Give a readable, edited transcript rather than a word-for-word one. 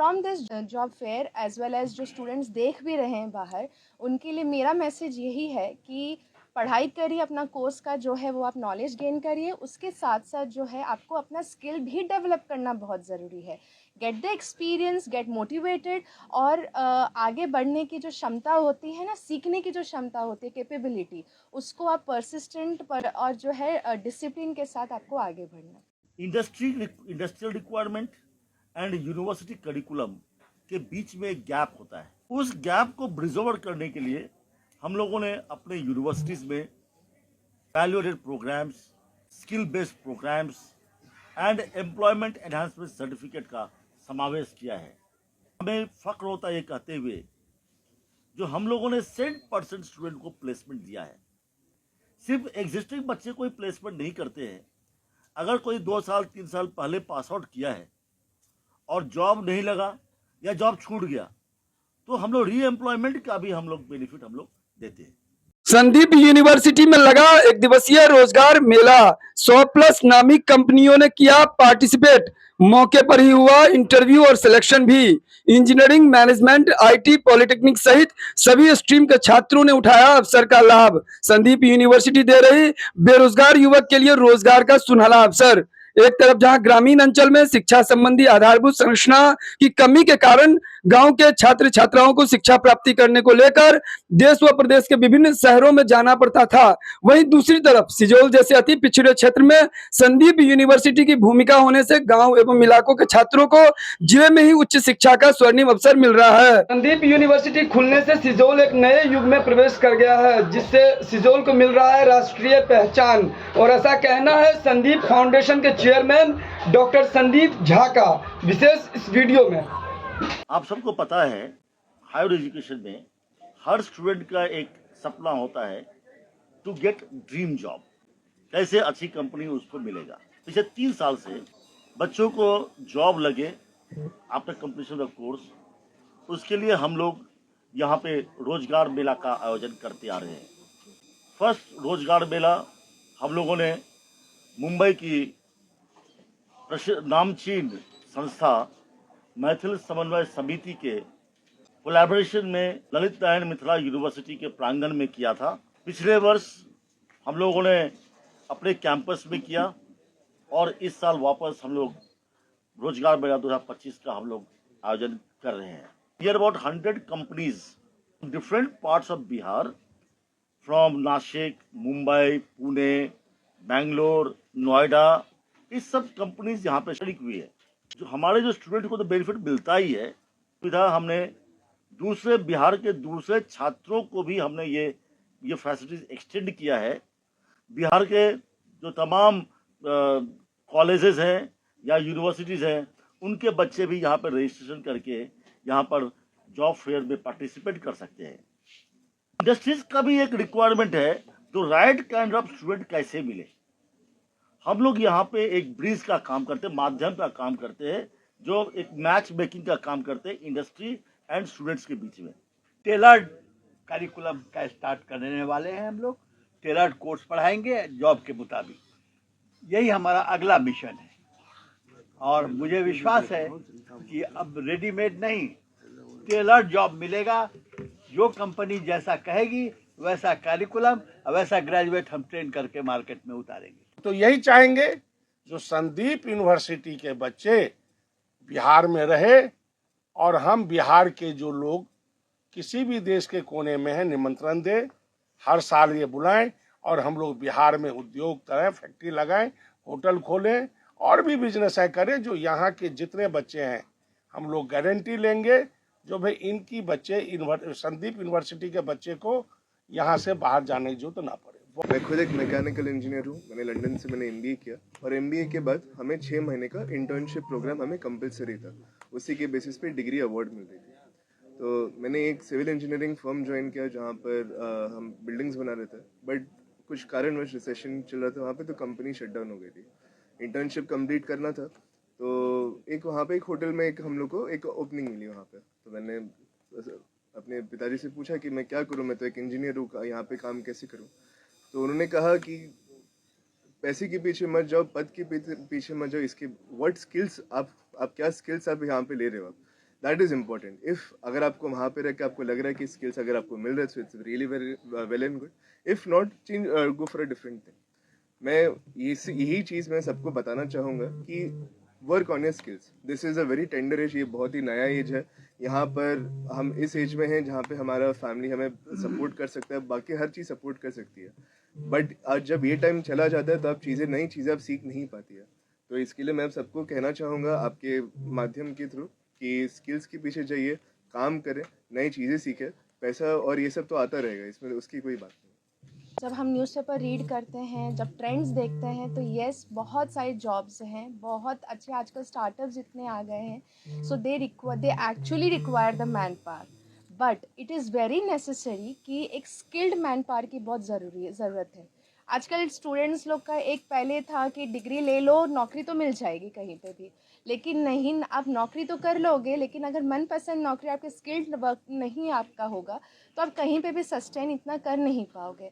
From this job fair as well as जो students देख भी रहे हैं बाहर, उनके लिए मेरा मैसेज यही है कि पढ़ाई करिए, अपना कोर्स का जो है वो आप नॉलेज गेन करिए, उसके साथ साथ जो है आपको अपना स्किल भी डेवलप करना बहुत ज़रूरी है। Get the experience, get motivated, और आगे बढ़ने की जो क्षमता होती है ना, सीखने की जो क्षमता होती है, कैपेबिलिटी, उसको आप परसिस्टेंट पर और जो है डिसिप्लिन के साथ आपको आगे बढ़ना। Industrial requirement and university curriculum के बीच में एक गैप होता है। उस गैप को ब्रिज ओवर करने के लिए हम लोगों ने अपने यूनिवर्सिटीज में value added programs, skill based programs and employment enhancement certificate का समावेश किया है। हमें फक्र होता है ये कहते हुए जो हम लोगों ने 100% स्टूडेंट को प्लेसमेंट दिया है। सिर्फ एग्जिस्टिंग बच्चे कोई प्लेसमेंट नहीं करते हैं। अगर कोई 2 साल 3 साल पहले पास आउट किया है और जॉब नहीं लगा या जॉब छूट गया, तो हम लोग री एम्प्लॉयमेंट का भी हम लोग बेनिफिट हम लोग देते हैं। संदीप यूनिवर्सिटी में लगा एक दिवसीय रोजगार मेला, 100+ नामी कंपनियों ने किया पार्टिसिपेट। मौके पर ही हुआ इंटरव्यू और सिलेक्शन भी। इंजीनियरिंग, मैनेजमेंट, आईटी, पॉलिटेक्निक सहित सभी स्ट्रीम के छात्रों ने उठाया अवसर का लाभ। संदीप यूनिवर्सिटी दे रही बेरोजगार युवक के लिए रोजगार का सुनहरा अवसर। एक तरफ जहां ग्रामीण अंचल में शिक्षा संबंधी आधारभूत संरचना की कमी के कारण गांव के छात्र छात्राओं को शिक्षा प्राप्ति करने को लेकर देश व प्रदेश के विभिन्न शहरों में जाना पड़ता था, वहीं दूसरी तरफ सिजोल जैसे अति पिछड़े क्षेत्र में संदीप यूनिवर्सिटी की भूमिका होने से गांव एवं इलाकों के छात्रों को जिले में ही उच्च शिक्षा का स्वर्णिम अवसर मिल रहा है। संदीप यूनिवर्सिटी खुलने से सिजोल एक नए युग में प्रवेश कर गया है, जिससे सिजोल को मिल रहा है राष्ट्रीय पहचान, और ऐसा कहना है संदीप फाउंडेशन के चेयरमैन डॉक्टर संदीप झा का। विशेष इस वीडियो में। आप सबको पता है हायर एजुकेशन में हर स्टूडेंट का एक सपना होता है टू गेट ड्रीम जॉब, कैसे अच्छी कंपनी उसको मिलेगा। पिछले 3 साल से बच्चों को जॉब लगे आफ्टर कंप्लीशन ऑफ कोर्स, उसके लिए हम लोग यहाँ पे रोजगार मेला का आयोजन करते आ रहे हैं। फर्स्ट रोजगार मेला हम लोगों ने मुंबई की नामचीन संस्था मैथिल समन्वय समिति के कोलैबोरेशन में ललित नारायण मिथिला यूनिवर्सिटी के प्रांगण में किया था। पिछले वर्ष हम लोगों ने अपने कैंपस में किया और इस साल वापस हम लोग रोजगार मेला 2025 का हम लोग आयोजन कर रहे हैं। Here about 100 companies different parts of Bihar, from Nashik, Mumbai, Pune, Bangalore, Noida, इस सब कंपनीज यहाँ पे शरीक हुई है। जो हमारे जो स्टूडेंट को तो बेनिफिट मिलता ही है, सुविधा हमने दूसरे बिहार के दूसरे छात्रों को भी हमने ये फैसिलिटीज एक्सटेंड किया है। बिहार के जो तमाम कॉलेजेस हैं या यूनिवर्सिटीज़ हैं, उनके बच्चे भी यहाँ पर रजिस्ट्रेशन करके यहाँ पर जॉब फेयर में पार्टिसिपेट कर सकते हैं। इंडस्ट्रीज का भी एक रिक्वायरमेंट है तो राइट काइंड ऑफ स्टूडेंट कैसे मिले। हम लोग यहाँ पे एक ब्रिज का काम करते हैं, माध्यम का काम करते हैं, जो एक मैच मेकिंग का काम करते हैं इंडस्ट्री एंड स्टूडेंट्स के बीच में। टेलर्ड करिकुलम का स्टार्ट करने वाले हैं हम लोग। टेलर्ड कोर्स पढ़ाएंगे जॉब के मुताबिक, यही हमारा अगला मिशन है। और मुझे विश्वास है कि अब रेडीमेड नहीं, टेलर्ड जॉब मिलेगा। जो कंपनी जैसा कहेगी वैसा करिकुलम, वैसा ग्रेजुएट हम ट्रेन करके मार्केट में उतारेंगे। तो यही चाहेंगे जो संदीप यूनिवर्सिटी के बच्चे बिहार में रहे, और हम बिहार के जो लोग किसी भी देश के कोने में हैं निमंत्रण दें, हर साल ये बुलाएं और हम लोग बिहार में उद्योग करें, फैक्ट्री लगाएं, होटल खोलें और भी बिजनेस है करें। जो यहाँ के जितने बच्चे हैं हम लोग गारंटी लेंगे जो भाई इनकी बच्चे संदीप यूनिवर्सिटी के बच्चे को यहाँ से बाहर जाने की जरूरत ना पड़े। मैं खुद एक मैकेनिकल इंजीनियर हूँ। मैंने लंदन से एमबीए किया और एमबीए के बाद हमें 6 महीने का इंटर्नशिप प्रोग्राम हमें कंपलसरी था। उसी के बेसिस पे डिग्री अवार्ड मिल रही थी। तो मैंने एक सिविल इंजीनियरिंग फर्म ज्वाइन किया जहाँ पर हम बिल्डिंग्स बना रहे थे, बट कुछ कारणवश रिसेशन चल रहा था वहाँ पे, तो कंपनी शट डाउन हो गई थी। इंटर्नशिप कंप्लीट करना था तो एक वहाँ पे एक होटल में एक हम लोग को एक ओपनिंग मिली वहाँ पे। तो मैंने अपने पिताजी से पूछा कि मैं क्या करूँ, मैं तो एक इंजीनियर हूँ, यहाँ पे काम कैसे करूँ। तो उन्होंने कहा कि पैसे के पीछे मत जाओ, पद के पीछे मत जाओ, इसके व्हाट स्किल्स आप क्या स्किल्स आप यहाँ पे ले रहे हो। आप दैट इज़ इम्पॉर्टेंट. इफ़ अगर आपको वहाँ पे रह के आपको लग रहा है कि स्किल्स अगर आपको मिल रहा है, so it's really very well and good. If not, change, go for a different thing. मैं यही चीज़ मैं सबको बताना चाहूँगा कि work on your skills. This is a very tender as. ये बहुत ही नया एज है. यहाँ पर हम इस एज में हैं जहाँ पे हमारा फैमिली हमें सपोर्ट कर सकता है, बाकी हर चीज़ सपोर्ट कर सकती है. बट आज जब ये टाइम चला जाता है तो आप नई चीज़ें आप सीख नहीं पाती है. तो इसके लिए मैं सबको कहना चाहूँगा आपके माध्यम के थ्रू कि स्किल्स के पीछे जाइए, काम करें, नई चीज़ें सीखें. पैसा और ये सब तो आता रहेगा, इसमें उसकी कोई बात नहीं. जब हम न्यूज़पेपर रीड करते हैं, जब ट्रेंड्स देखते हैं, तो येस बहुत सारे जॉब्स हैं, बहुत अच्छे आजकल स्टार्टअप्स इतने आ गए हैं. So they actually require the manpower. But it is very necessary कि एक स्किल्ड मैन पावर की बहुत ज़रूरत है. आजकल स्टूडेंट्स लोग का एक पहले था कि डिग्री ले लो, नौकरी तो मिल जाएगी कहीं पे भी. लेकिन नहीं, आप नौकरी तो कर लोगे, लेकिन अगर मनपसंद नौकरी, आपके स्किल्ड वर्क नहीं आपका होगा, तो आप कहीं पे भी सस्टेन इतना कर नहीं पाओगे.